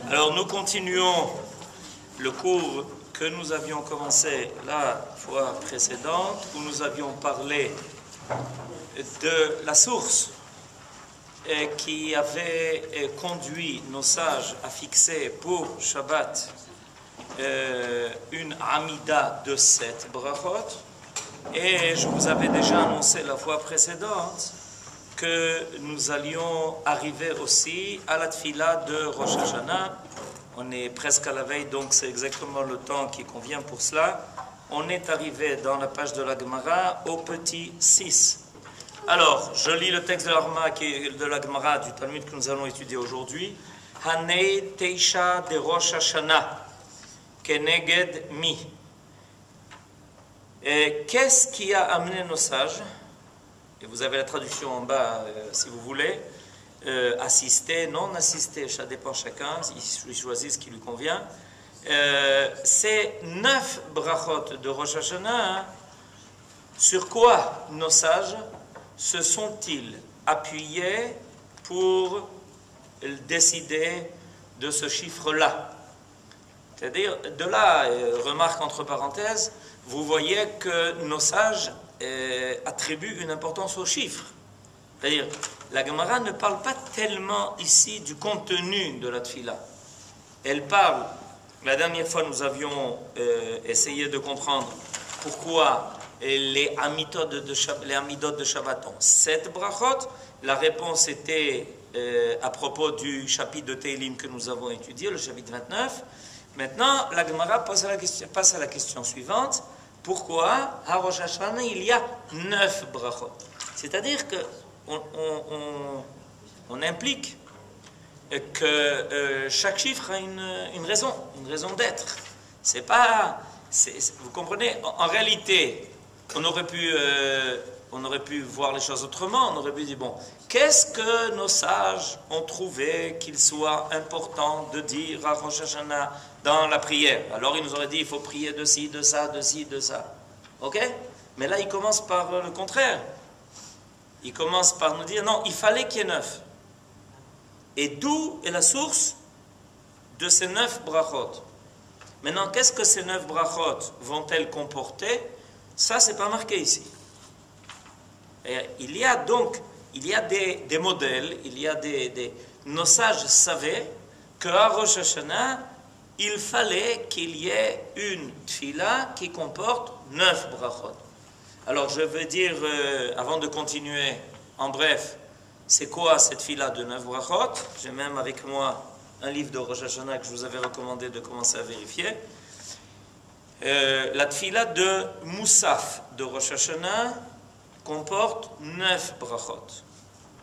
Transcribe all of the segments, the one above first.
Alors nous continuons le cours que nous avions commencé la fois précédente, où nous avions parlé de la source qui avait conduit nos sages à fixer pour Shabbat une Amida de 7 brachot. Et je vous avais déjà annoncé la fois précédente que nous allions arriver aussi à la tfila de Rosh Hashanah. On est presque à la veille, donc c'est exactement le temps qui convient pour cela. On est arrivé dans la page de la Gemara au petit 6. Alors, je lis le texte de la Gemara du Talmud que nous allons étudier aujourd'hui. Hanei Teisha de Rosh Hashanah, Keneged Mi. Qu'est-ce qui a amené nos sages, et vous avez la traduction en bas si vous voulez, assister, non assister, ça dépend chacun, il choisit ce qui lui convient. Ces 9 brachot de Rosh Hashanah, sur quoi nos sages se sont-ils appuyés pour décider de ce chiffre-là? C'est-à-dire, de là, remarque entre parenthèses, vous voyez que nos sages attribuent une importance aux chiffres. C'est-à-dire, la Gemara ne parle pas tellement ici du contenu de la tfila. Elle parle, la dernière fois nous avions essayé de comprendre pourquoi les amidot de Shabbat ont 7 brachot. La réponse était à propos du chapitre de Teilim que nous avons étudié, le chapitre 29. Maintenant, la Gemara passe à la question suivante. Pourquoi à Rosh Hashanah il y a 9 brachot? C'est-à-dire qu'on implique que chaque chiffre a une raison d'être. C'est pas, vous comprenez? En réalité, on aurait pu voir les choses autrement. On aurait pu dire, bon, qu'est-ce que nos sages ont trouvé qu'il soit important de dire à Rosh Hashanah dans la prière? Alors ils nous auraient dit, il faut prier de ci, de ça, de ci, de ça. Ok? Mais là, il commence par le contraire. Il commence par nous dire, non, il fallait qu'il y ait 9. Et d'où est la source de ces 9 brachot? Maintenant, qu'est-ce que ces 9 brachot vont-elles comporter? Ça, c'est pas marqué ici. Et il y a des modèles, nos sages savaient qu'à Rosh Hashanah, il fallait qu'il y ait une tfila qui comporte 9 brachot. Alors je veux dire, avant de continuer, en bref, c'est quoi cette tfila de 9 brachot? J'ai même avec moi un livre de Rosh Hashanah que je vous avais recommandé de commencer à vérifier. La tfila de Moussaf de Rosh Hashanah comporte 9 brachot.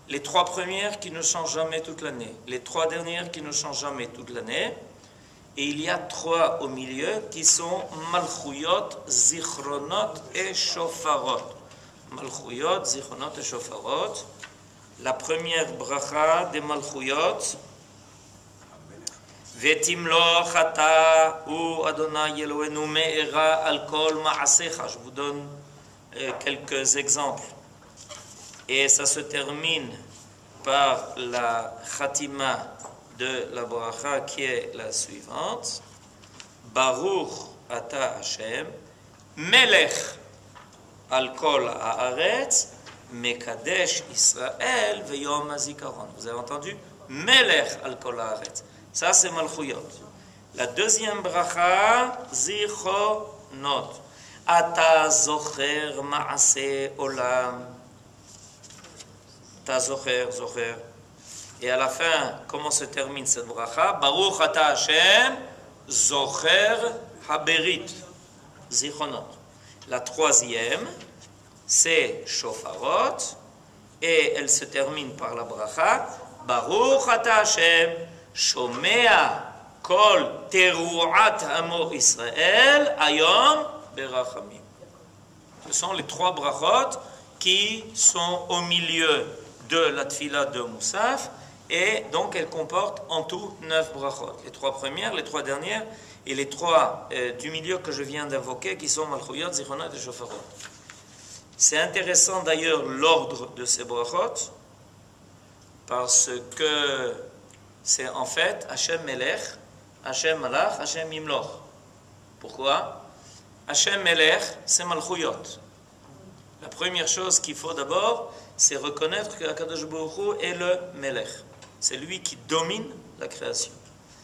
Les 3 premières qui ne changent jamais toute l'année, les 3 dernières qui ne changent jamais toute l'année, et il y a 3 au milieu qui sont Malchuyot, Zichronot et Shofarot. Malchuyot, Zichronot et Shofarot. La première bracha des Malchuyot, Vetimlo chata ou Adonai Elohenu me'era al kol ma'asecha. Je vous donne quelques exemples. Et ça se termine par la Khatima de la bracha qui est la suivante. Baruch ata Hashem, melech al kol haaretz, mekadesh Israël veyom hazikaron. Vous avez entendu? Melech al kol haaretz. Ça c'est Malchuyot. La deuxième bracha, Zichronot. Ata zocher ma'aseh olam. Ta zocher. Et à la fin, comment se termine cette bracha? Baruch ata Hashem, zocher haberit. Zichronot. La troisième, c'est Shofarot. Et elle se termine par la bracha. Baruch ata Hashem, shomea kol teruat amo Israël, ayom berachamim. Ce sont les 3 brachot qui sont au milieu de la tfila de Moussaf, et donc elles comportent en tout 9 brachot. Les 3 premières, les 3 dernières, et les 3 du milieu que je viens d'invoquer, qui sont Malchuyot, Zichronot et Shofarot. C'est intéressant d'ailleurs l'ordre de ces brachot, parce que c'est en fait Hachem Melech, Hachem Malach, Hachem Yimloch. Pourquoi? Hachem Melech, c'est Malchuyot. La première chose qu'il faut d'abord, c'est reconnaître que Akadosh Baruch Hu est le Melech. C'est lui qui domine la création.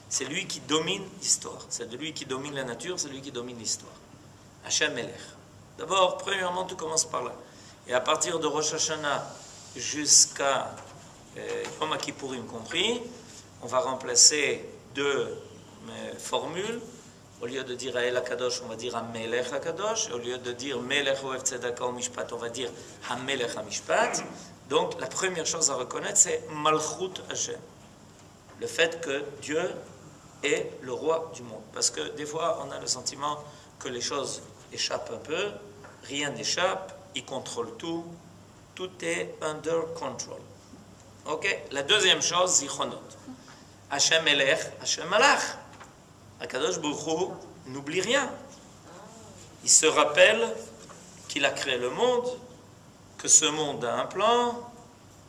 C'est lui qui domine l'histoire. C'est lui qui domine la nature, c'est lui qui domine l'histoire. Hachem Melech. D'abord, premièrement, tout commence par là. Et à partir de Rosh Hashanah jusqu'à Yom Kippourim compris, on va remplacer deux formules. Au lieu de dire El HaKadosh, on va dire HaMelech HaKadosh. Et au lieu de dire Melech Ohev Tzedaka Mishpat, on va dire HaMelech HaMishpat. Donc, la première chose à reconnaître, c'est Malchut Hashem. Le fait que Dieu est le roi du monde. Parce que des fois, on a le sentiment que les choses échappent un peu. Rien n'échappe. Il contrôle tout. Tout est under control. Ok? La deuxième chose, Zichronot. Hashem Melech, Hashem Malach. Akadosh Baruch Hu n'oublie rien. Il se rappelle qu'il a créé le monde, que ce monde a un plan,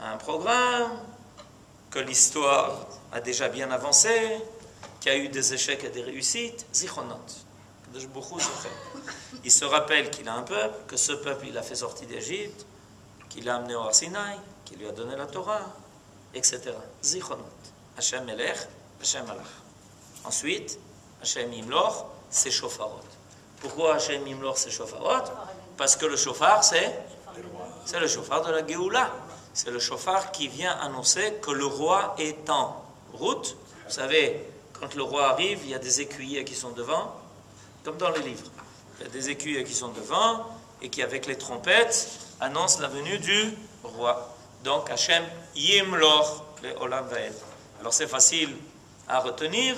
a un programme, que l'histoire a déjà bien avancé, qu'il y a eu des échecs et des réussites. Zichronot. Akadosh Baruch Hu se fait. Il se rappelle qu'il a un peuple, que ce peuple il a fait sortir d'Égypte, qu'il l'a amené au Har Sinaï, qu'il lui a donné la Torah, etc. Zichronot. Hashem Melech, Hashem Malach. Ensuite, Hashem Yimloch, c'est Shofarot. Pourquoi Hashem Yimloch, c'est Shofarot? Parce que le shofar, c'est le shofar de la Géoula. C'est le shofar qui vient annoncer que le roi est en route. Vous savez, quand le roi arrive, il y a des écuyers qui sont devant, comme dans les livres. Il y a des écuyers qui sont devant et qui, avec les trompettes, annoncent la venue du roi. Donc, Hashem Yimloch, le Olam Vaed. Alors, c'est facile à retenir.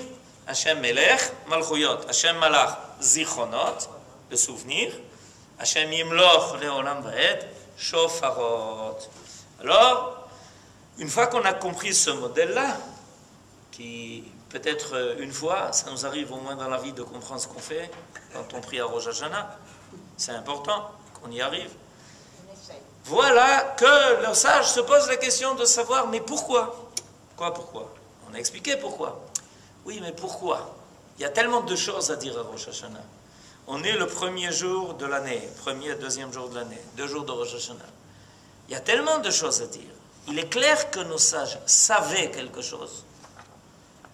Hashem Melech, Malchuyot. Hashem Malach, Zichronot, le souvenir. Hashem Yimloch, le Olam Vaed, Shofarot. Alors, une fois qu'on a compris ce modèle-là, qui peut-être une fois, ça nous arrive au moins dans la vie de comprendre ce qu'on fait quand on prie à Rosh Hashanah, c'est important qu'on y arrive. Voilà que le sage se pose la question de savoir, mais pourquoi? Pourquoi? On a expliqué pourquoi. Oui, mais pourquoi? Il y a tellement de choses à dire à Rosh Hashanah. On est le premier jour de l'année, premier et deuxième jour de l'année, 2 jours de Rosh Hashanah. Il y a tellement de choses à dire. Il est clair que nos sages savaient quelque chose.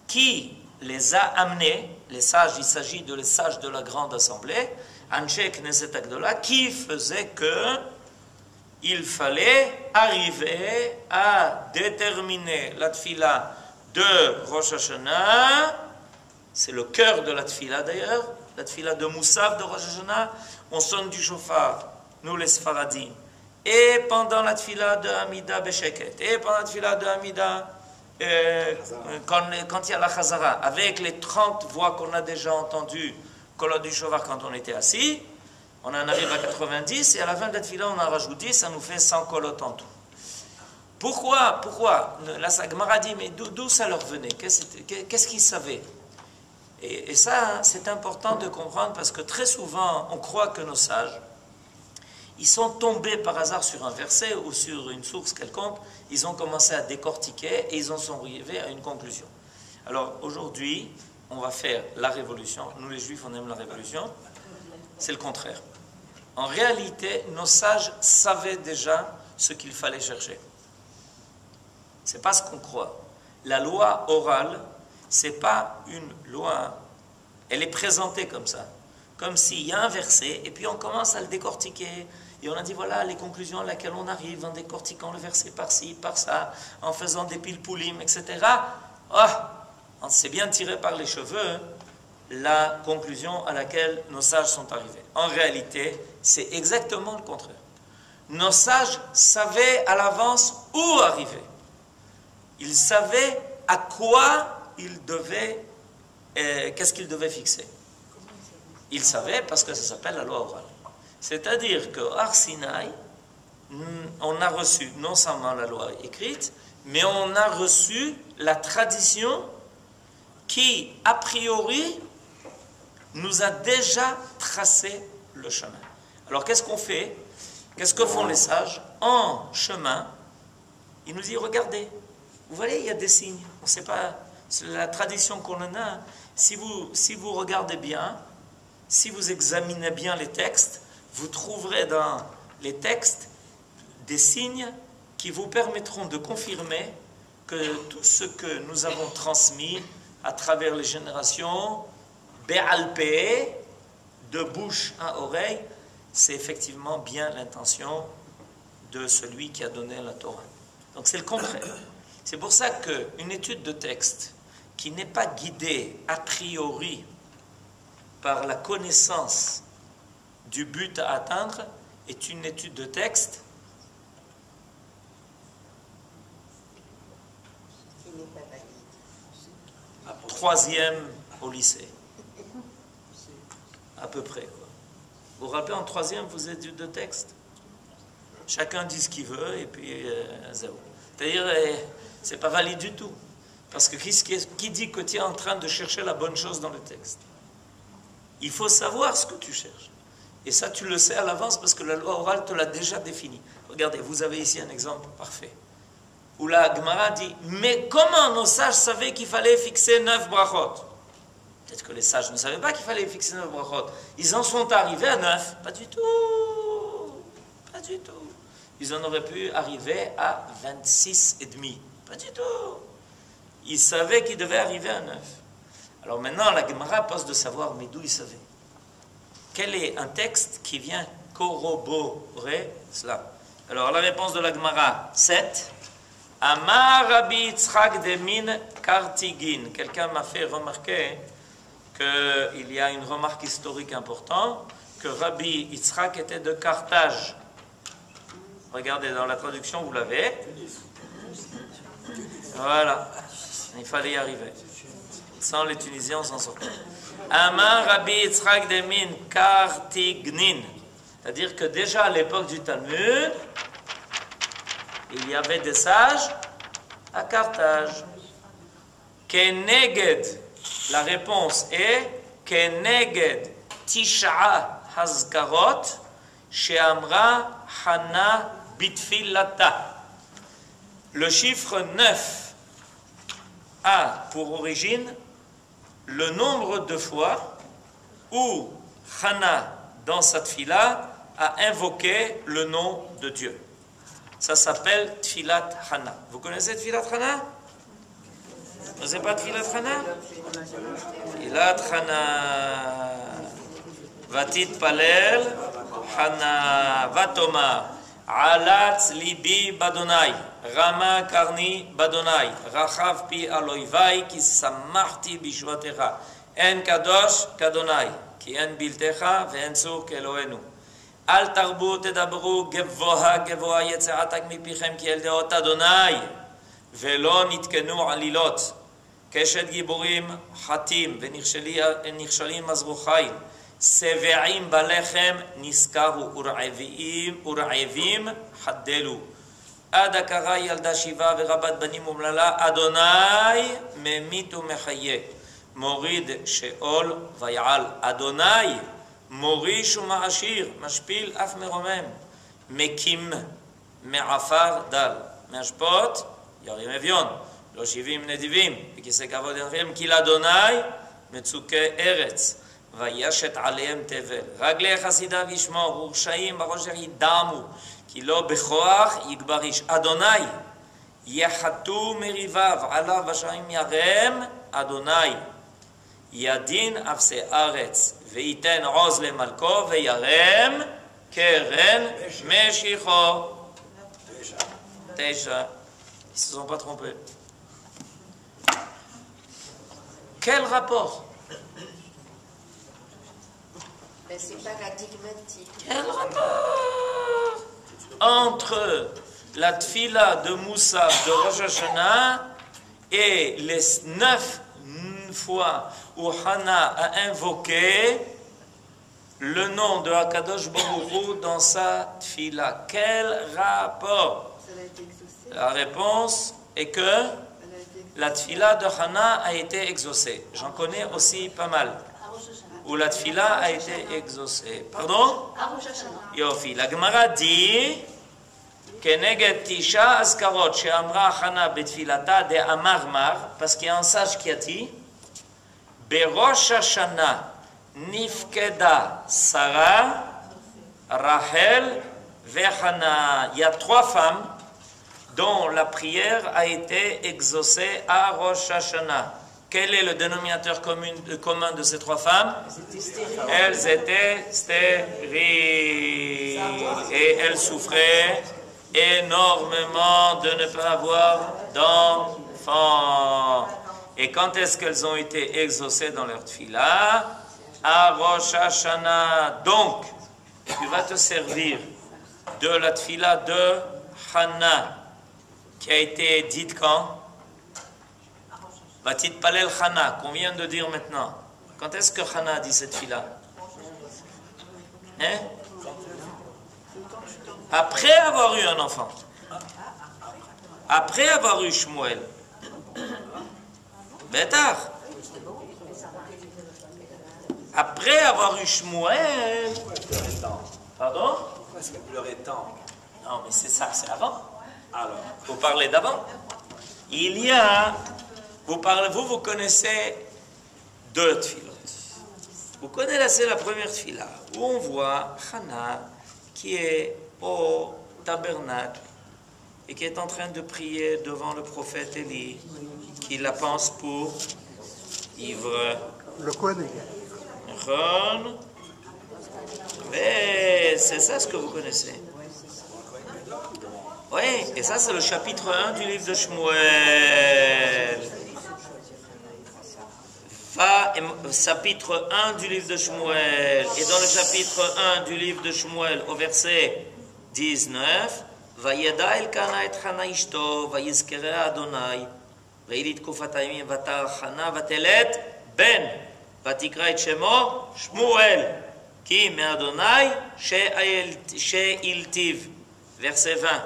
Qui les a amenés, les sages, il s'agit de les sages de la grande assemblée, Anshe Knesset Agdola, qui faisait que il fallait arriver à déterminer la tfila de Rosh Hashanah, c'est le cœur de la tfila d'ailleurs, la tfila de Moussaf de Rosh Hashanah, on sonne du shofar, nous les Sfaradim, et pendant la tfila de Hamida Besheket, et pendant la tfila de Hamida, quand il y a la Chazara, avec les 30 voix qu'on a déjà entendues, colonne du shofar quand on était assis, on en arrive à 90, et à la fin de la tfila, on en rajoute 10, ça nous fait 100 colottes en tout. Pourquoi la Gemara dit, mais d'où ça leur venait? Qu'est-ce qu'ils savaient? Et ça, c'est important de comprendre, parce que très souvent, on croit que nos sages, ils sont tombés par hasard sur un verset ou sur une source quelconque, ils ont commencé à décortiquer, et ils en sont arrivés à une conclusion. Alors, aujourd'hui, on va faire la révolution. Nous, les Juifs, on aime la révolution. C'est le contraire. En réalité, nos sages savaient déjà ce qu'il fallait chercher. Ce n'est pas ce qu'on croit. La loi orale, ce n'est pas une loi. Elle est présentée comme ça. Comme s'il y a un verset, et puis on commence à le décortiquer. Et on a dit, voilà les conclusions à laquelle on arrive en décortiquant le verset par-ci, par-ça, en faisant des pilpoulim, etc. On s'est bien tiré par les cheveux la conclusion à laquelle nos sages sont arrivés. En réalité, c'est exactement le contraire. Nos sages savaient à l'avance où arriver. Ils savaient à quoi ils devaient, qu'est-ce qu'ils devaient fixer. Ils savaient parce que ça s'appelle la loi orale. C'est-à-dire qu'au Har Sinaï, on a reçu non seulement la loi écrite, mais on a reçu la tradition qui, a priori, nous a déjà tracé le chemin. Alors qu'est-ce qu'on fait? Qu'est-ce que font les sages? En chemin, ils nous disent, regardez, vous voyez, il y a des signes. On ne sait pas, C'est la tradition qu'on en a. Si vous regardez bien, si vous examinez bien les textes, vous trouverez dans les textes des signes qui vous permettront de confirmer que tout ce que nous avons transmis à travers les générations, Be'alpé, de bouche à oreille, c'est effectivement bien l'intention de celui qui a donné la Torah. Donc c'est le contraire. C'est pour ça qu'une étude de texte qui n'est pas guidée a priori par la connaissance du but à atteindre est une étude de texte troisième au lycée. À peu près, quoi. Vous vous rappelez, en troisième, vous êtes étude de texte. Chacun dit ce qu'il veut, et puis zéro. C'est-à-dire, c'est pas valide du tout. Parce que qui dit que tu es en train de chercher la bonne chose dans le texte? Il faut savoir ce que tu cherches. Et ça, tu le sais à l'avance parce que la loi orale te l'a déjà défini. Regardez, vous avez ici un exemple parfait. Où la Gemara dit, mais comment nos sages savaient qu'il fallait fixer 9 brachot? Peut-être que les sages ne savaient pas qu'il fallait fixer 9 brachot. Ils en sont arrivés à 9. Pas du tout. Pas du tout. Ils en auraient pu arriver à 26 et demi. Pas du tout. Ils savaient qu'ils devaient arriver à 9. Alors maintenant, la Gemara pose de savoir, mais d'où ils savaient? Quel est un texte qui vient corroborer cela? Alors la réponse de la Gemara, 7. Amar Rabbi Yitzchak de Min Kartigin. Quelqu'un m'a fait remarquer qu'il y a une remarque historique importante, que Rabbi Yitzchak était de Carthage. Regardez dans la traduction, vous l'avez. Voilà, il fallait y arriver. Sans les Tunisiens, on s'en sort. Amar Rabbi Yitzchak de Min Kartignin. C'est-à-dire que déjà à l'époque du Talmud, il y avait des sages à Carthage. Keneged, la réponse est Keneged Tisha Hazkarot Sheamra Hana Bitfilata. Le chiffre 9 a pour origine le nombre de fois où Hana, dans sa tfila, a invoqué le nom de Dieu. Ça s'appelle Tfilat Hana. Vous connaissez Tfilat Hana? Vous ne connaissez pas Tfilat Hana? Tfilat Hana. Vatit Palel Hana Vatoma Alatz Libi Badonai Rama Karni Badonai Rachav Pi Aloivai Ki Samarti Bishwatecha En Kadosh Kadonai Ki En Biltecha Ve'en Sur Keloenu Al Tarbu Tedabru Gevoha Gevoha Yetzeatak Mipichem Ki El Deot Adonai Velo Nitkenu Alilot Keshet Giborim Hatim Venichshalim Azruchaim Seve'im Balechem Niskaru Ur'evim Haddelu Adakara Yalda Shiva Verabat Banim Umlala Adonai Memitu Mechaye Morid Sheol Vayal Adonai Morish Ma'ashir Mashpil Af Meromem Mekim Me'afar Dal Meshpot Yarim Evion Lo Shivim Nedivim Vikise Kavod Enriem Kil Adonai Metzuke Eretz וישת עליהם תבל. רגלי חסידיו ישמור, ורשעים בראש ידמו, כי לא בכוח יגבר איש. אדוני, יחתו מריביו, עליו בשעים ירם, אדוני, ידין אפסי ארץ, וייתן עוז למלכו, וירם קרן משיחו. 9. Ils ne se sont pas trompés. Quel rapport? Mais c'est paradigmatique. Quel rapport entre la tfila de Moussa de Rosh Hashanah et les 9 fois où Hana a invoqué le nom de Hakadosh Baruch Hu dans sa tfila? Quel rapport? Ça a été exaucé. La réponse est que la tfila de Hana a été exaucée. J'en connais aussi pas mal. Où la tfila a été exaucée. Pardon? Yofi. La Gemara dit כנגד 9 אזכרות שאמרה חנה בתפילתה דאמר מר, parce qu'il y a un sage qui a dit, בראש השנה נפקדה שרה, רחל וחנה. Il y a 3 femmes dont la prière a été exaucée à Rosh Hashanah. Quel est le dénominateur commun de ces 3 femmes? Elles étaient stériles et elles souffraient énormément de ne pas avoir d'enfants. Et quand est-ce qu'elles ont été exaucées dans leur tfila? À Rosh Hashanah. Donc, tu vas te servir de la tfila de Hannah, qui a été dite quand? Batit Palel Hannah, qu'on vient de dire maintenant. Quand est-ce que Hannah a dit cette tfila? Hein? Après avoir eu un enfant. Après avoir eu Shmuel. Bétar. Après avoir eu Shmuel. Pardon? Parce qu'elle pleurait tant. Non, mais c'est ça, c'est avant. Alors, Vous parlez d'avant. Il y a, vous connaissez 2 tfilot. Vous connaissez la première tfila, où on voit Hannah qui est au tabernacle et qui est en train de prier devant le prophète Élie, qui la pense pour ivre. Le Kohen. Mais c'est ça ce que vous connaissez. Oui, et ça c'est le chapitre 1 du livre de Shmuel. Chapitre 1 du livre de Shmuel. Et dans le chapitre 1 du livre de Shmuel, au verset 19, וידע אלקנה את חנה אשתו, ויזכרה אדוני, ויהי לתקופת הימים ותר חנה ותלד בן, ותקרא את שמו שמואל, כי מאדוני שאילתיו. Verset 20.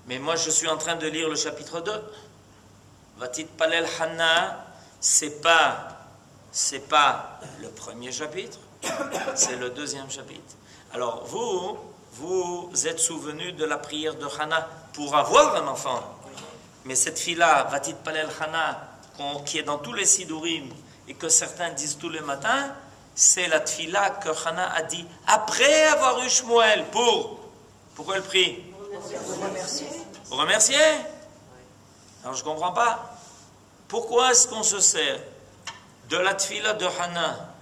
Mais moi je suis en train de lire le chapitre 2. Vatit Palel Hannah, c'est pas le premier chapitre, c'est le 2e chapitre. Alors vous êtes souvenu de la prière de Hannah pour avoir un enfant. Mais cette fille-là, Vatit Palel Hannah, qui est dans tous les Sidurim et que certains disent tous les matins, c'est la tfila que Hannah a dit après avoir eu Shmuel. Pourquoi elle prie? Pour remercier. Alors je ne comprends pas. Pourquoi est-ce qu'on se sert de la tfila de Hannah,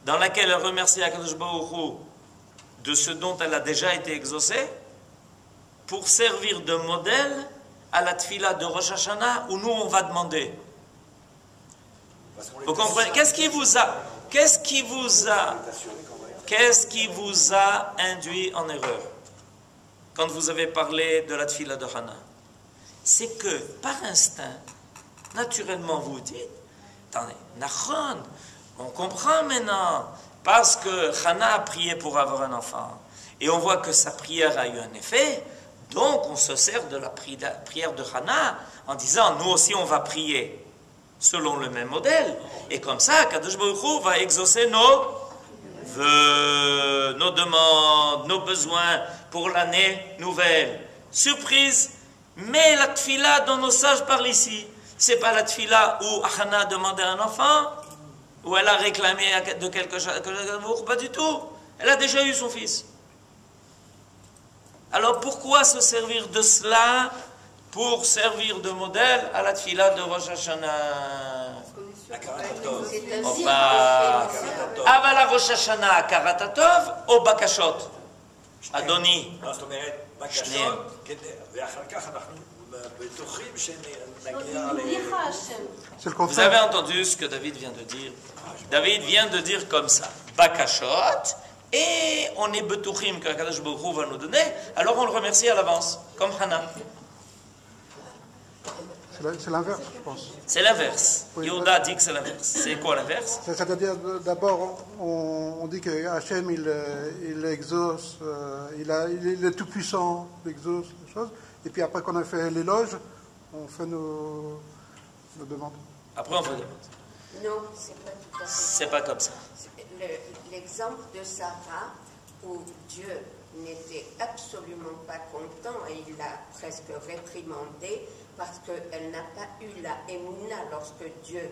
dans laquelle elle remercie Akadosh Baruch Hu de ce dont elle a déjà été exaucée, pour servir de modèle à la tfila de Rosh Hashanah, où nous on va demander? Vous comprenez? Qu'est-ce qui vous a induit en erreur quand vous avez parlé de la tfila de Hannah? C'est que par instinct, naturellement vous dites, attendez, Nachon, on comprend maintenant, parce que Hannah a prié pour avoir un enfant, et on voit que sa prière a eu un effet, donc on se sert de la prière de Hannah en disant, nous aussi on va prier selon le même modèle, et comme ça, Kadosh Baruch Hu va exaucer nos vœux, nos demandes, nos besoins pour l'année nouvelle. Surprise, mais la tfila dont nos sages parlent ici, c'est pas la tfila où Hannah demandait un enfant, où elle a réclamé de quelque chose, pas du tout. Elle a déjà eu son fils. Alors pourquoi se servir de cela pour servir de modèle à la tfila de Rosh Hashanah? אבל הראש השנה הכרת הטוב או בקשות? אדוני, שניהם. ואחר כך אנחנו בטוחים שנגיע Vous avez entendu ce que David vient de dire? David vient de dire comme ça, bakashot, et on est betuchim que Kadosh Baruch Hu va nous donner, alors on le remercie à l'avance, comme Hannah. C'est l'inverse, je pense. C'est l'inverse. Oui, Yehuda dit que c'est l'inverse. C'est quoi l'inverse? C'est-à-dire, d'abord, on dit que Hachem, il exauce, il est tout-puissant, il exauce les choses. Et puis après qu'on a fait l'éloge, on fait nos demandes. Après on fait des demandes. Non, c'est pas tout à fait. C'est pas comme ça. L'exemple de Sarah, où Dieu n'était absolument pas content et il l'a presque réprimandé parce qu'elle n'a pas eu la émouna lorsque Dieu,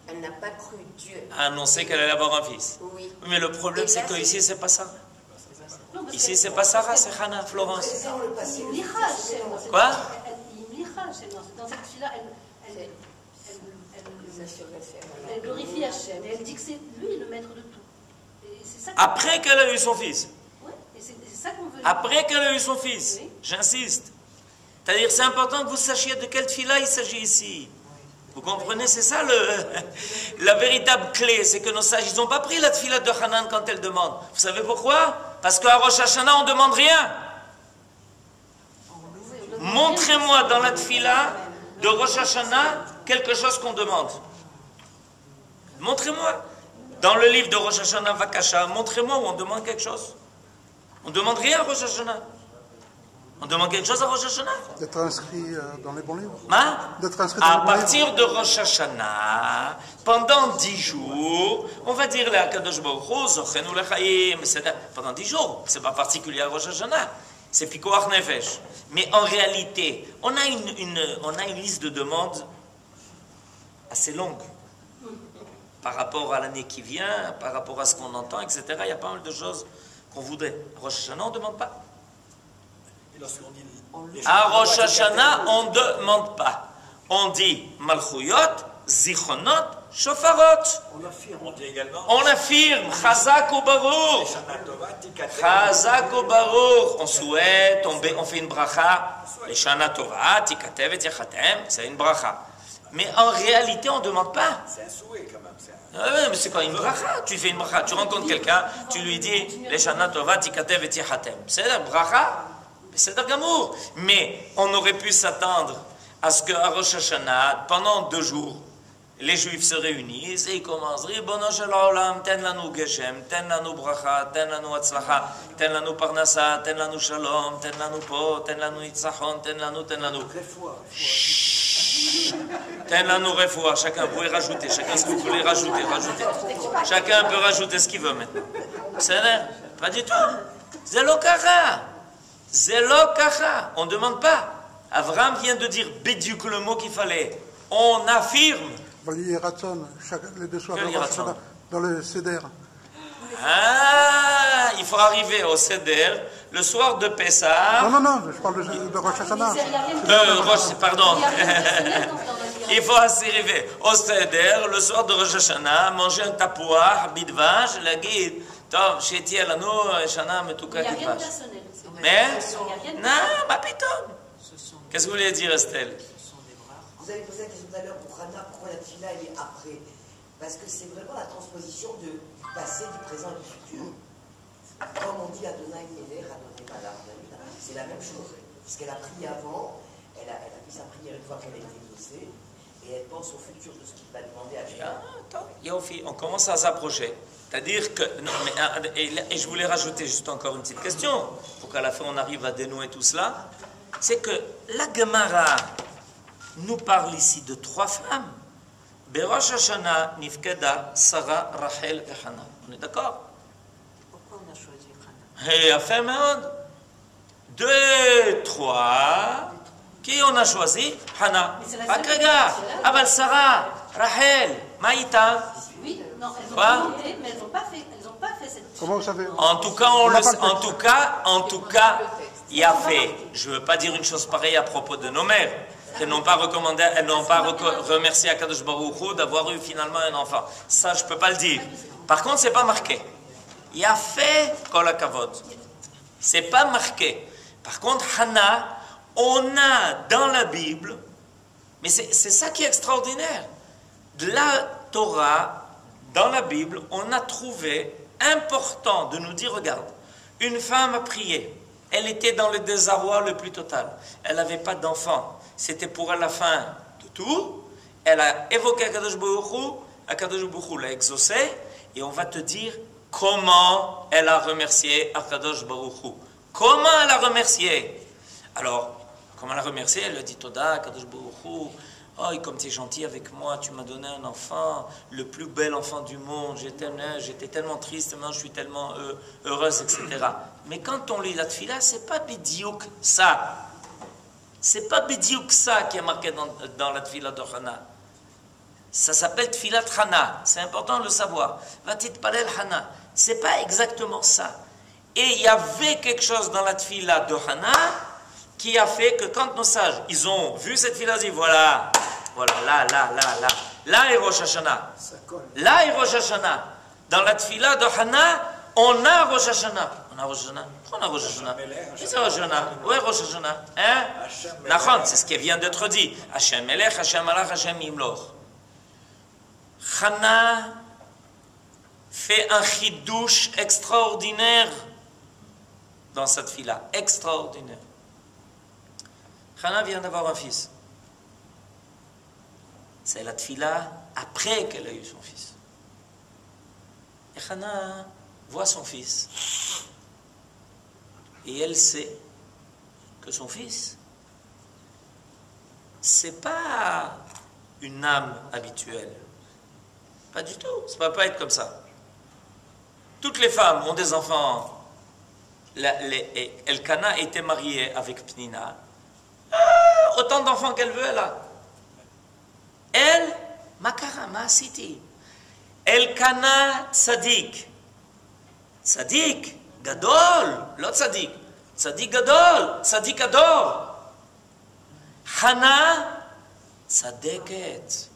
elle n'a pas cru Dieu. A annoncé qu'elle allait avoir un fils. Oui. Mais le problème, Et c'est là, qu'ici, c'est pas ça. Non, parce Ici, que- c'est pas Sarah, c'est Hannah, Florence. Imlicha Hashem, dans cette- Quoi Imlicha Hashem, dans cette fille-là, Ça se réfère à la- elle glorifie Hashem. Et elle dit que c'est lui le maître de tout. Et c'est ça Après qu'elle a eu son fils. Ouais, et c'est ça qu'on veut. Après qu'elle a eu son fils. Oui. J'insiste. C'est-à-dire, c'est important que vous sachiez de quelle fille-là il s'agit ici. Vous comprenez, c'est ça la véritable clé, c'est que nos sages, ils n'ont pas pris la tefila de Hanan quand elle demande. Vous savez pourquoi? Parce qu'à Rosh Hashanah, on ne demande rien. Montrez-moi dans la tefila de Rosh Hashanah quelque chose qu'on demande. Montrez-moi. Dans le livre de Rosh Hashanah Vakasha, montrez-moi où on demande quelque chose. On ne demande rien à Rosh Hashanah. On demande quelque chose à Rosh Hashanah. D'être inscrit dans les bons livres. Hein? D'être inscrit dans À les bons livres. partir de Rosh Hashanah, pendant 10 jours, on va dire la Kadosh Baruch Hu, Zochenu Lechaim, pendant 10 jours. C'est pas particulier à Rosh Hashanah. C'est Pikoach Nefesh. Mais en réalité, on a une liste de demandes assez longue. Par rapport à l'année qui vient, par rapport à ce qu'on entend, etc. Il y a pas mal de choses qu'on voudrait. À Rosh Hashanah, on ne demande pas. Et lorsqu'on dit les À gens- Rosh Hashanah, on ne demande pas. On dit Malchuyot, Zichronot, Shofarot. On affirme. On dit également. On affirme Chazak ou Baruch. Shana Tova, Tikatem. Chazak ou Baruch. On souhaite, on fait une bracha. Les Shana Tova, Tikatev et Tichatem, c'est une bracha. Mais en réalité, on ne demande pas. C'est un souhait quand même. c'est un- Ah ouais, mais c'est quoi une bracha? Tu fais une bracha, tu rencontres quelqu'un, tu lui dis les Shana Tova, Tikatev et Tichatem. C'est la bracha, c'est d'Agamour. Mais on aurait pu s'attendre à ce qu'à Rosh Hashanah, pendant 2 jours, les Juifs se réunissent et ils commencent Ribono shel olam, ten lanu geshem, ten lanu bracha, ten lanu atzlacha, ten lanu parnasa, ten lanu shalom, ten lanu po, ten lanu nitzachon, ten lanu. Ten lanu refoua. Chacun, vous pouvez rajouter, chacun ce que vous voulez rajouter. Chacun peut rajouter ce qu'il veut maintenant. C'est vrai? Pas du tout. Zelokara. Zelokara. On ne demande pas. Abraham vient de dire bédiuk le mot qu'il fallait. On affirme. Vali et Ratson, les 2 soirs Quel de Rosh Ratson? Hashanah, dans le Seder. Ah, il faut arriver au Seder le soir de Pessah. Non, je parle de Rosh Hashanah. Pardon. Il faut arriver au Seder le soir de Rosh Hashanah, manger un tapouah, bidvash, la guide. Tov, chéti alanu, shana metuka Il n'y a rien de kidvash. personnel. Mais, Il n'y a rien de non, ma pitom. Qu'est-ce que vous voulez dire, Estelle? Vous avez posé la question tout à l'heure pour Hannah, pourquoi la tefila elle est après? Parce que c'est vraiment la transposition du passé, du présent et du futur. Comme on dit Adonai Meler, Adonai Malach, c'est la même chose. Parce qu'elle a prié avant, elle a fait sa prière une fois qu'elle a été exaucée, et elle pense au futur de ce qu'il va demander à Dieu. Attends, Yofi, on commence à s'approcher. C'est-à-dire que, non, mais, et je voulais rajouter juste encore une petite question, pour qu'à la fin on arrive à dénouer tout cela. C'est que la Gemara nous parle ici de 3 femmes. Berosh Hashanah, Nifkeda, Sarah, Rachel et Hannah. On est d'accord? Pourquoi on a choisi Hannah? Et à fait, 2, 3. Qui on a choisi? Hannah. Mais c'est la seule Akaga, qui est là. Abal Sarah, Rachel, Maïta. Oui, non, elles ont Quoi? demandé, mais elles n'ont pas fait cette. Comment vous savez? En tout cas, en tout cas, il y a fait. Je ne veux pas dire une chose pareille à propos de nos mères. Elles n'ont pas recommandé, elles n'ont pas remercié Akadosh Baruch Hu d'avoir eu finalement un enfant. Ça, je ne peux pas le dire. Par contre, c'est pas marqué. Il y a fait Kol HaKavod. C'est pas marqué. Par contre, Hannah, on a dans la Bible, mais c'est ça qui est extraordinaire. De la Torah, dans la Bible, on a trouvé important de nous dire, regarde, une femme a prié. Elle était dans le désarroi le plus total. Elle n'avait pas d'enfant. C'était pour elle la fin de tout. Elle a évoqué Akadosh Baruch Hu. Akadosh Baruch Hu l'a exaucé. Et on va te dire comment elle a remercié Akadosh Baruch Hu. Comment elle a remercié? Alors, comment elle a remercié? Elle a dit Toda, Akadosh Baruch Hu. Oh, comme tu es gentil avec moi, tu m'as donné un enfant, le plus bel enfant du monde, j'étais tellement triste, maintenant je suis tellement heureuse, etc. Mais quand on lit la tfila, c'est pas bidiouk ça. C'est pas bidiouk ça qui est marqué dans la tfila de Hana. Ça s'appelle tfilat Hana, c'est important de le savoir. Vatit palel Hana, c'est pas exactement ça. Et il y avait quelque chose dans la tfila de Hana qui a fait que quand nos sages, ils ont vu cette tfila, ils disent voilà, là est Rosh Hashanah. Là est Rosh Hashanah. Dans la tfila de Hana, on a Rosh Hashanah. On a Rosh Hashanah. Pourquoi on a Rosh Hashanah? C'est Rosh Hashanah. Où est Rosh Hashanah? Hein? Nachon, c'est ce qui vient d'être dit. Hashem Melech, Hashem Malach, Hashem Imloch. Hana fait un chidouche extraordinaire dans cette fila, extraordinaire. Hana vient d'avoir un fils. C'est la tfila après qu'elle a eu son fils. Et Hana voit son fils. Et elle sait que son fils, c'est pas une âme habituelle. Pas du tout. Ça ne peut pas être comme ça. Toutes les femmes ont des enfants. Elkana était mariée avec Pnina. Autant d'enfants qu'elle veut, elle a. Elle, Makara, Maasiti. Elkana Tzadik. Tzadik, Gadol, l'autre Tzadik. Tzadik Gadol, Tzadik Ador. Hana, Tzadeket.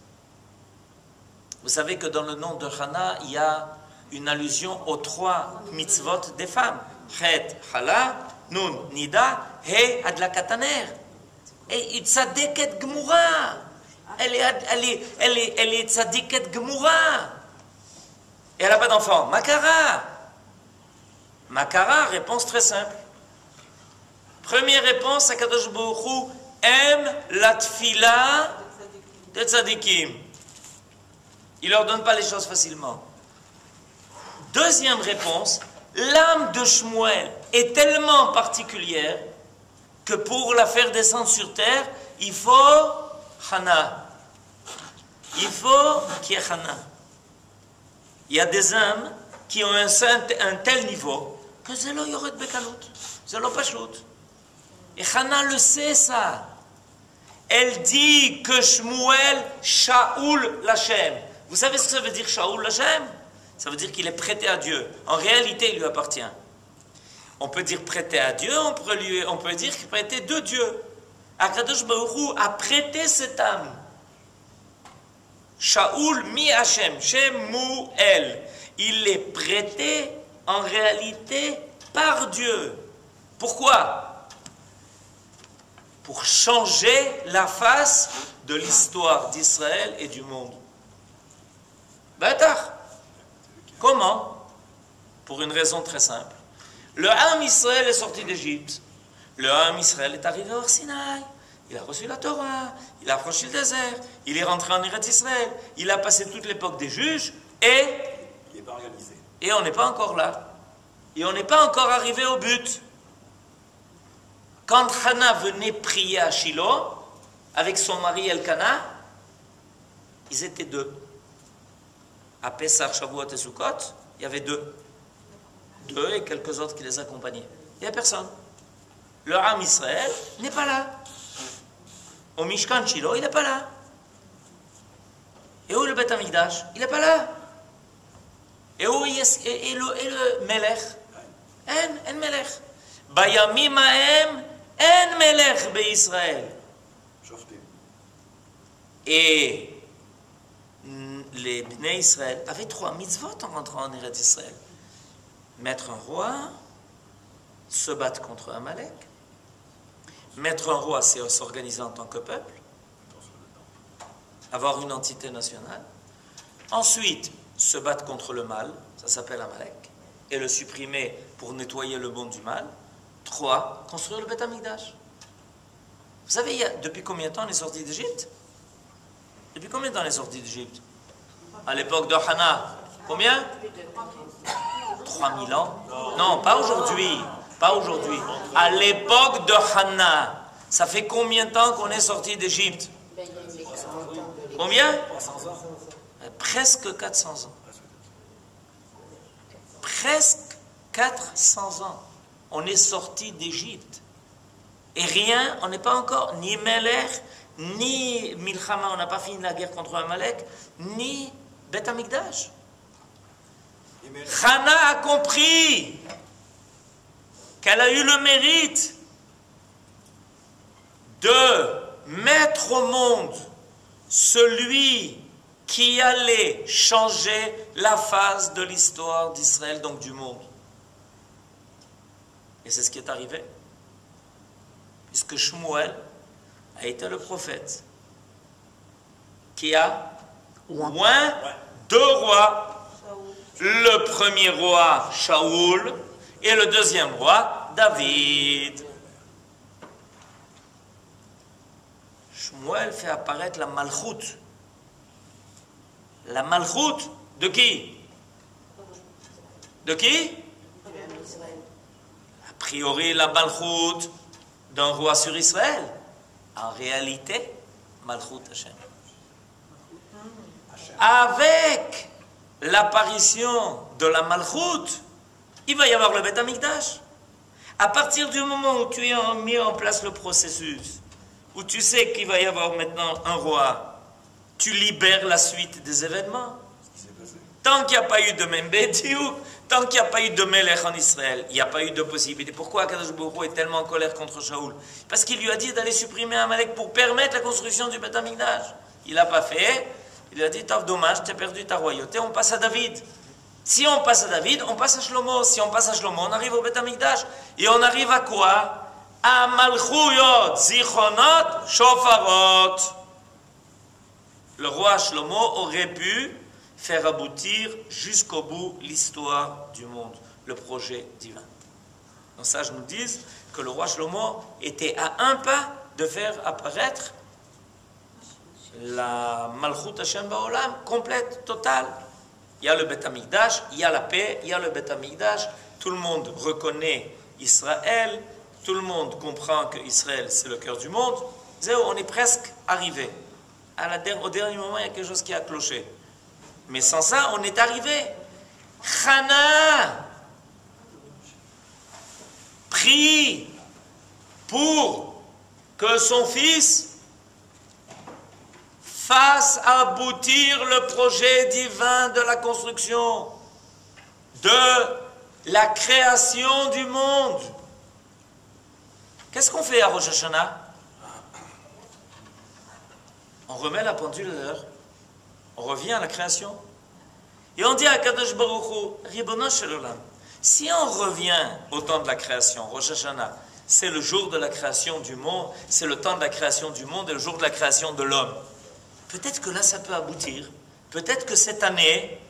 Vous savez que dans le nom de Hana, il y a une allusion aux 3 mitzvot des femmes. Chet, Hala, Nun, Nida, He, Adlakataner. Et Tzadeket Gmura. Elle est Tzadeket Gmura. Et elle n'a pas d'enfant. Makara. Makara, réponse très simple. Première réponse, Akadosh Baruch Hu aime la tfila de Tzadikim. Il ne leur donne pas les choses facilement. Deuxième réponse, l'âme de Shmuel est tellement particulière que pour la faire descendre sur terre, il faut Hana. Il faut qu'il y ait Hana. Il y a des âmes qui ont un tel niveau que c'est là Yored Bekalut, c'est là Pashut. Et Hana le sait ça. Elle dit que Shmuel Shaoul l'Hachem. Vous savez ce que ça veut dire Shaoul l'Hachem? Ça veut dire qu'il est prêté à Dieu. En réalité, il lui appartient. On peut dire prêté à Dieu, on peut dire prêté de Dieu. Akadosh Baruch Hu a prêté cette âme. Shaoul mi Hachem, Shemuel. Il est prêté en réalité par Dieu. Pourquoi? Pour changer la face de l'histoire d'Israël et du monde. Bâtard. Comment? Pour une raison très simple. Le Ham Israël est sorti d'Égypte. Le Ham Israël est arrivé au Sinaï. Il a reçu la Torah. Il a franchi le désert. Il est rentré en Eretz Israël. Il a passé toute l'époque des juges. Et il n'est pas organisé. Et on n'est pas encore là. Et on n'est pas encore arrivé au but. Quand Hana venait prier à Shiloh, avec son mari Elkana, ils étaient 2. À Pessah, Shavuot et Sukkot, il y avait 2. 2 et quelques autres qui les accompagnaient. Il n'y a personne. Le Ham Israël n'est pas là. Au Mishkan Shiloh, il n'est pas là. Et où le Beth Amikdash? Il n'est pas là. Et où est le Melech? En Melech. Bayamim haem en Melech be'Israël. Et les Bnei Israël avaient 3 mitzvot en rentrant en Eretz Israël. Mettre un roi, se battre contre Amalek. Mettre un roi, c'est s'organiser en tant que peuple. Avoir une entité nationale. Ensuite, se battre contre le mal, ça s'appelle Amalek. Et le supprimer pour nettoyer le monde du mal. 3, construire le Beth Amikdash. Vous savez, depuis combien de temps on est sorti d'Égypte? Depuis combien de temps on est sorti d'Égypte? À l'époque de Hana, combien? 3000 ans? Non, pas aujourd'hui. Pas aujourd'hui. À l'époque de Hana, ça fait combien de temps qu'on est sorti d'Égypte? Combien? 300 ans. Presque 400 ans. Presque 400 ans. On est sorti d'Égypte. Et rien, on n'est pas encore ni Melech, ni Milchama, on n'a pas fini la guerre contre Amalek, ni Beth Amikdash. Hana a compris qu'elle a eu le mérite de mettre au monde celui qui allait changer la phase de l'histoire d'Israël, donc du monde. Et c'est ce qui est arrivé. Puisque Shmuel a été le prophète qui a oint deux rois. Le premier roi, Shaoul, et le deuxième roi, David. Shmuel fait apparaître la Malchoute. La Malchoute de qui? De qui? A priori, la Malchoute d'un roi sur Israël. En réalité, Malchoute Hashem. Avec l'apparition de la Malchoute, il va y avoir le Beth Amikdash. À partir du moment où tu as mis en place le processus, où tu sais qu'il va y avoir maintenant un roi, tu libères la suite des événements. Tant qu'il n'y a pas eu de Membediouk, tant qu'il n'y a pas eu de Melech en Israël, il n'y a pas eu de possibilité. Pourquoi Akadosh Baruch Hu est tellement en colère contre Shaoul? Parce qu'il lui a dit d'aller supprimer Amalek pour permettre la construction du Beth Amikdash. Il n'a pas fait. Il a dit, dommage, tu as perdu ta royauté, on passe à David. Si on passe à David, on passe à Shlomo. Si on passe à Shlomo, on arrive au Beth Amikdash. Et on arrive à quoi? À Malchuyot, Zichronot, Shofarot. Le roi Shlomo aurait pu faire aboutir jusqu'au bout l'histoire du monde, le projet divin. Nos sages nous disent que le roi Shlomo était à un pas de faire apparaître la Malchut Hashem Ba'olam complète, totale. Il y a le Beth Amikdash, il y a la paix, il y a le Beth Amikdash. Tout le monde reconnaît Israël, tout le monde comprend que Israël c'est le cœur du monde. On est presque arrivé. Au dernier moment, il y a quelque chose qui a cloché. Mais sans ça, on est arrivé. Hana prie pour que son fils fasse aboutir le projet divin de la construction, de la création du monde. Qu'est-ce qu'on fait à Rosh Hashanah? On remet la pendule à l'heure, on revient à la création, et on dit à Kadosh Baruch Hu, Ribono shel olam, si on revient au temps de la création, Rosh Hashanah, c'est le jour de la création du monde, c'est le temps de la création du monde et le jour de la création de l'homme. Peut-être que là, ça peut aboutir. Peut-être que cette année,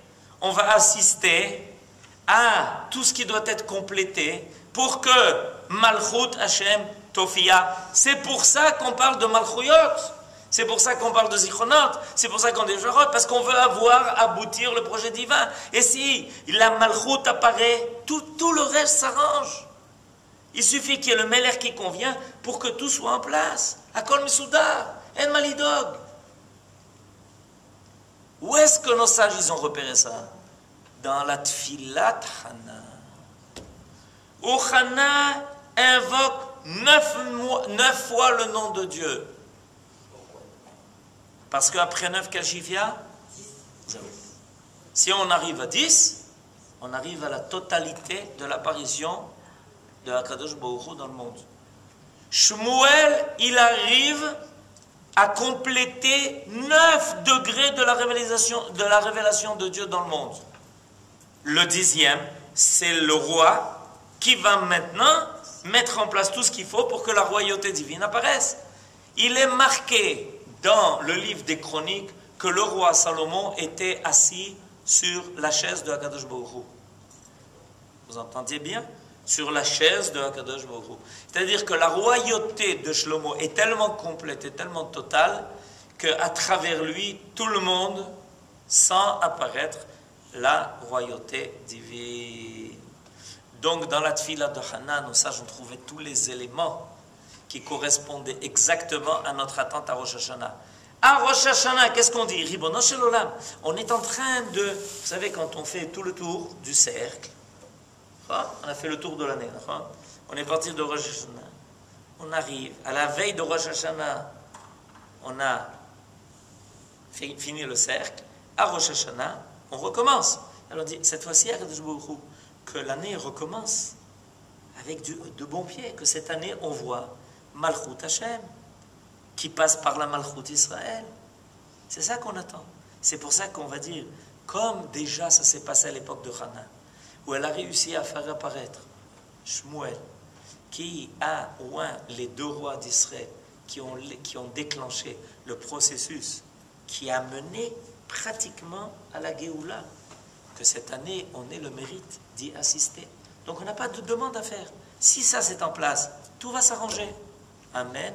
on va assister à tout ce qui doit être complété pour que Malchut Hashem Tofia. C'est pour ça qu'on parle de Malchuyot. C'est pour ça qu'on parle de Zichronot. C'est pour ça qu'on dit Jarot. Parce qu'on veut avoir aboutir le projet divin. Et si la Malchut apparaît, tout le reste s'arrange. Il suffit qu'il y ait le Melech qui convient pour que tout soit en place. Akol Mesudar, En Malidog. Où est-ce que nos sages ils ont repéré ça? Dans la Tfilat Hana. Où Hana invoque 9 fois le nom de Dieu. Parce qu'après 9, quel chiffre il y a? 0. Si on arrive à 10, on arrive à la totalité de l'apparition de Akadosh Baruch Hu dans le monde. Shmuel, il arrive à compléter 9 degrés de la révélation de Dieu dans le monde. Le 10e, c'est le roi qui va maintenant mettre en place tout ce qu'il faut pour que la royauté divine apparaisse. Il est marqué dans le livre des Chroniques que le roi Salomon était assis sur la chaise de Akadosh Baruch Hu. Vous entendiez bien? Sur la chaise de Akadosh Baruch Hu. C'est-à-dire que la royauté de Shlomo est tellement complète et tellement totale qu'à travers lui, tout le monde sent apparaître la royauté divine. Donc dans la Tfila de Hana, nos sages ont trouvé tous les éléments qui correspondaient exactement à notre attente à Rosh Hashanah. À Rosh Hashanah, qu'est-ce qu'on dit? Ribono shel olam. On est en train de... Vous savez, quand on fait tout le tour du cercle, on a fait le tour de l'année, on est parti de Rosh Hashanah. On arrive, à la veille de Rosh Hashanah, on a fini le cercle. À Rosh Hashanah, on recommence. Alors on dit, cette fois-ci, que l'année recommence avec de bons pieds, que cette année, on voit Malchut Hashem, qui passe par la Malchut Israël. C'est ça qu'on attend. C'est pour ça qu'on va dire, comme déjà ça s'est passé à l'époque de Hannah, où elle a réussi à faire apparaître Shmuel, qui a oint les 2 rois d'Israël, qui ont déclenché le processus qui a mené pratiquement à la Géoula, que cette année, on ait le mérite d'y assister. Donc on n'a pas de demande à faire. Si ça c'est en place, tout va s'arranger. Amen.